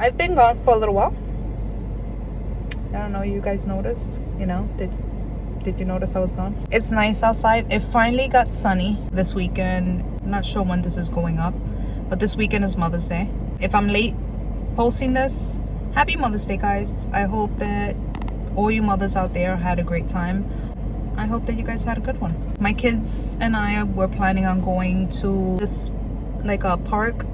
I've been gone for a little while. I don't know, you guys noticed, you know, did you notice I was gone? It's nice outside. It finally got sunny this weekend. I'm not sure when this is going up, but this weekend is Mother's Day. If I'm late posting this, happy Mother's Day, guys. I hope that all you mothers out there had a great time. I hope that you guys had a good one. My kids and I were planning on going to this, like a park.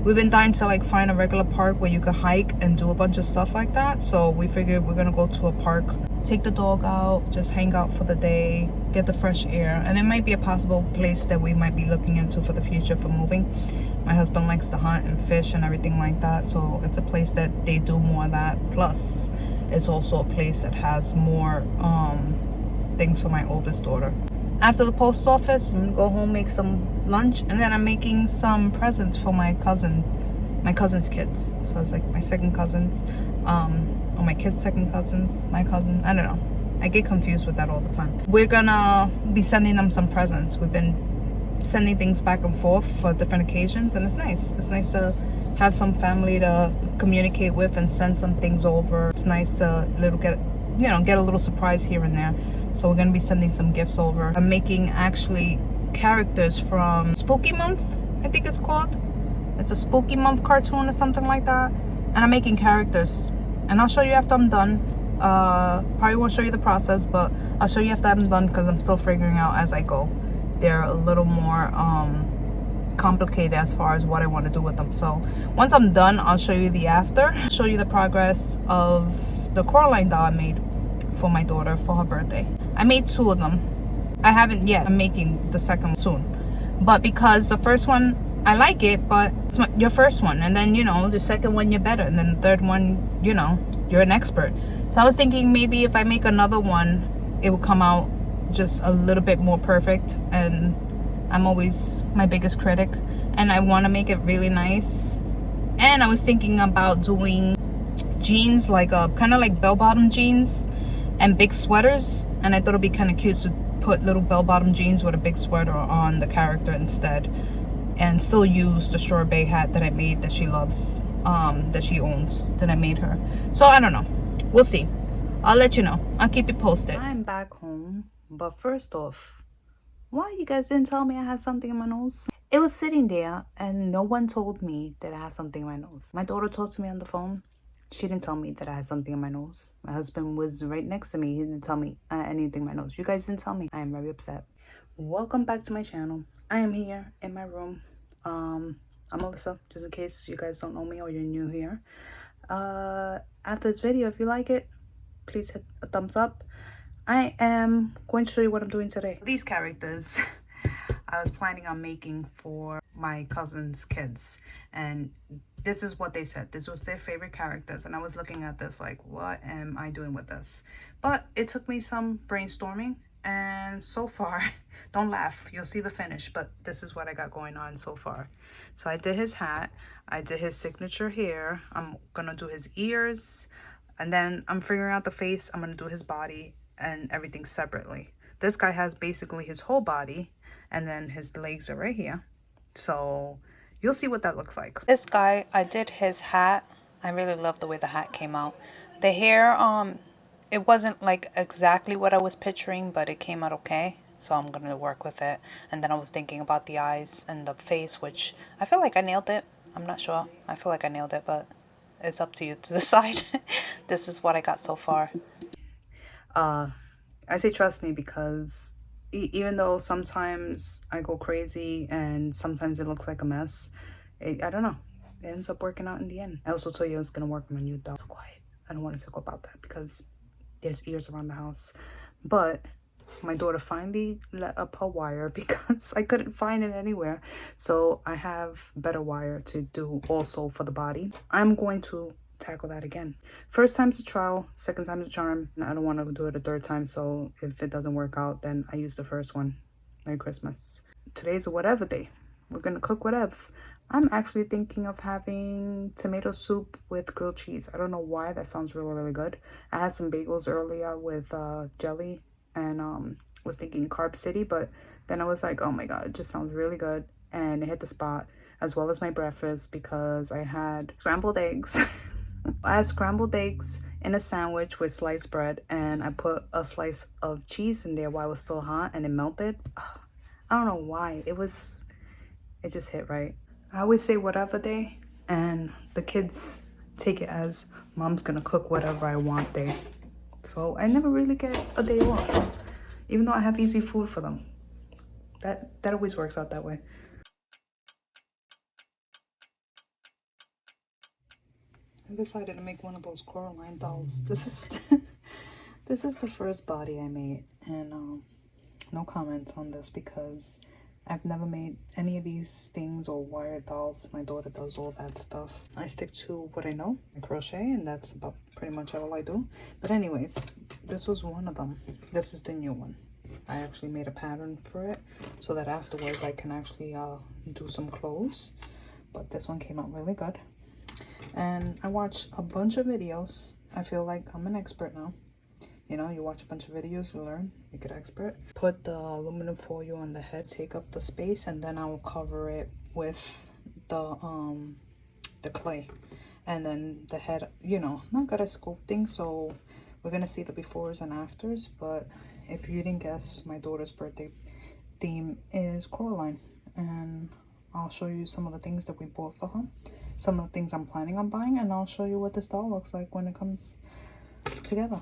We've been dying to like find a regular park where you could hike and do a bunch of stuff like that. So we figured we're gonna go to a park, take the dog out, just hang out for the day, get the fresh air. And it might be a possible place that we might be looking into for the future for moving. My husband likes to hunt and fish and everything like that. So it's a place that they do more of that. Plus, it's also a place that has more things for my oldest daughter. After the post office, I'm gonna go home, make some lunch, and then I'm making some presents for my cousin's kids. So it's like my second cousins, or my kids' second cousins, my cousin. I don't know. I get confused with that all the time. We're gonna be sending them some presents. We've been sending things back and forth for different occasions, and it's nice. It's nice to have some family to communicate with and send some things over. It's nice to get a little surprise here and there. So we're gonna be sending some gifts over. I'm making actually characters from Spooky Month, I think it's called. It's a Spooky Month cartoon or something like that. And I'm making characters, and I'll show you after I'm done. Probably won't show you the process, but I'll show you after I'm done because I'm still figuring out as I go. They're a little more complicated as far as what I want to do with them. So once I'm done, I'll show you the after, show you the progress of the Coraline doll I made for my daughter for her birthday. I made 2 of them. I haven't yet. I'm making the second one soon. But because the first one, I like it, but it's your first one. And then, the second one, you're better. And then the third one, you're an expert. So I was thinking maybe if I make another one, it will come out just a little bit more perfect. And I'm always my biggest critic. And I want to make it really nice. And I was thinking about doing jeans, like kind of like bell-bottom jeans and big sweaters, and I thought it'd be kind of cute to put little bell-bottom jeans with a big sweater on the character instead, and still use the strawberry hat that I made that she loves, that she owns, that I made her. So I don't know, we'll see. I'll let you know. I'll keep you posted. I'm back home, but first off, why you guys didn't tell me I had something in my nose? It was sitting there and no one told me that I had something in my nose. My daughter talked to me on the phone. She didn't tell me that I had something in my nose. My husband was right next to me. He didn't tell me I had anything in my nose. You guys didn't tell me. I am very upset. Welcome back to my channel. I am here in my room. I'm Alyssa, just in case you guys don't know me or you're new here. After this video, if you like it, please hit a thumbs up. I am going to show you what I'm doing today. These characters I was planning on making for my cousin's kids, and this is what they said. This was their favorite characters, and I was looking at this like, what am I doing with this? But it took me some brainstorming, and so far, don't laugh, you'll see the finish, but this is what I got going on so far. So I did his hat, I did his signature hair, I'm gonna do his ears, and then I'm figuring out the face. I'm gonna do his body and everything separately. This guy has basically his whole body, and then his legs are right here. So you'll see what that looks like. This guy, I did his hat. I really love the way the hat came out. The hair, it wasn't like exactly what I was picturing, but it came out okay. So I'm gonna work with it. And then I was thinking about the eyes and the face, which I feel like I nailed it. I'm not sure. I feel like I nailed it, but it's up to you to decide. This is what I got so far. I say trust me because even though sometimes I go crazy and sometimes it looks like a mess, I don't know. It ends up working out in the end. I also told you I was going to work on my new dog. Quiet. I don't want to talk about that because there's ears around the house. But my daughter finally let up her wire because I couldn't find it anywhere. So I have better wire to do also for the body. I'm going to tackle that again. First time's a trial, second time's a charm. I don't want to do it a third time, so if it doesn't work out, then I use the first one. Merry Christmas. Today's a whatever day. We're gonna cook whatever. I'm actually thinking of having tomato soup with grilled cheese. I don't know why, that sounds really, really good. I had some bagels earlier with jelly and was thinking Carb City, but then I was like, oh my god, it just sounds really good, and it hit the spot. as well as my breakfast, because I had scrambled eggs. I had scrambled eggs in a sandwich with sliced bread, and I put a slice of cheese in there while it was still hot, and it melted. I don't know why. It just hit right. I always say whatever day, and the kids take it as mom's gonna cook whatever I want day. So I never really get a day off, even though I have easy food for them. That always works out that way. I decided to make one of those Coraline dolls. This is this is the first body I made, and no comments on this because I've never made any of these things or wire dolls. My daughter does all that stuff. I stick to what I know, I crochet, and that's about pretty much all I do. But anyways, this was one of them. This is the new one. I actually made a pattern for it so that afterwards I can actually do some clothes. But this one came out really good. And I watched a bunch of videos. I feel like I'm an expert now. You know, you watch a bunch of videos, you learn, you get expert. Put the aluminum foil on the head, take up the space, and then I will cover it with the clay. And then the head, you know, not good at sculpting, so we're gonna see the befores and afters. But if you didn't guess, my daughter's birthday theme is Coraline, and I'll show you some of the things that we bought for her, some of the things I'm planning on buying, and I'll show you what this doll looks like when it comes together.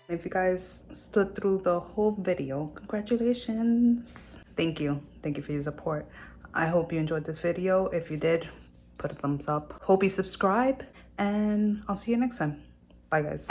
If you guys stood through the whole video, congratulations. Thank you for your support. I hope you enjoyed this video. If you did, put a thumbs up. Hope you subscribe, and I'll see you next time. Bye guys.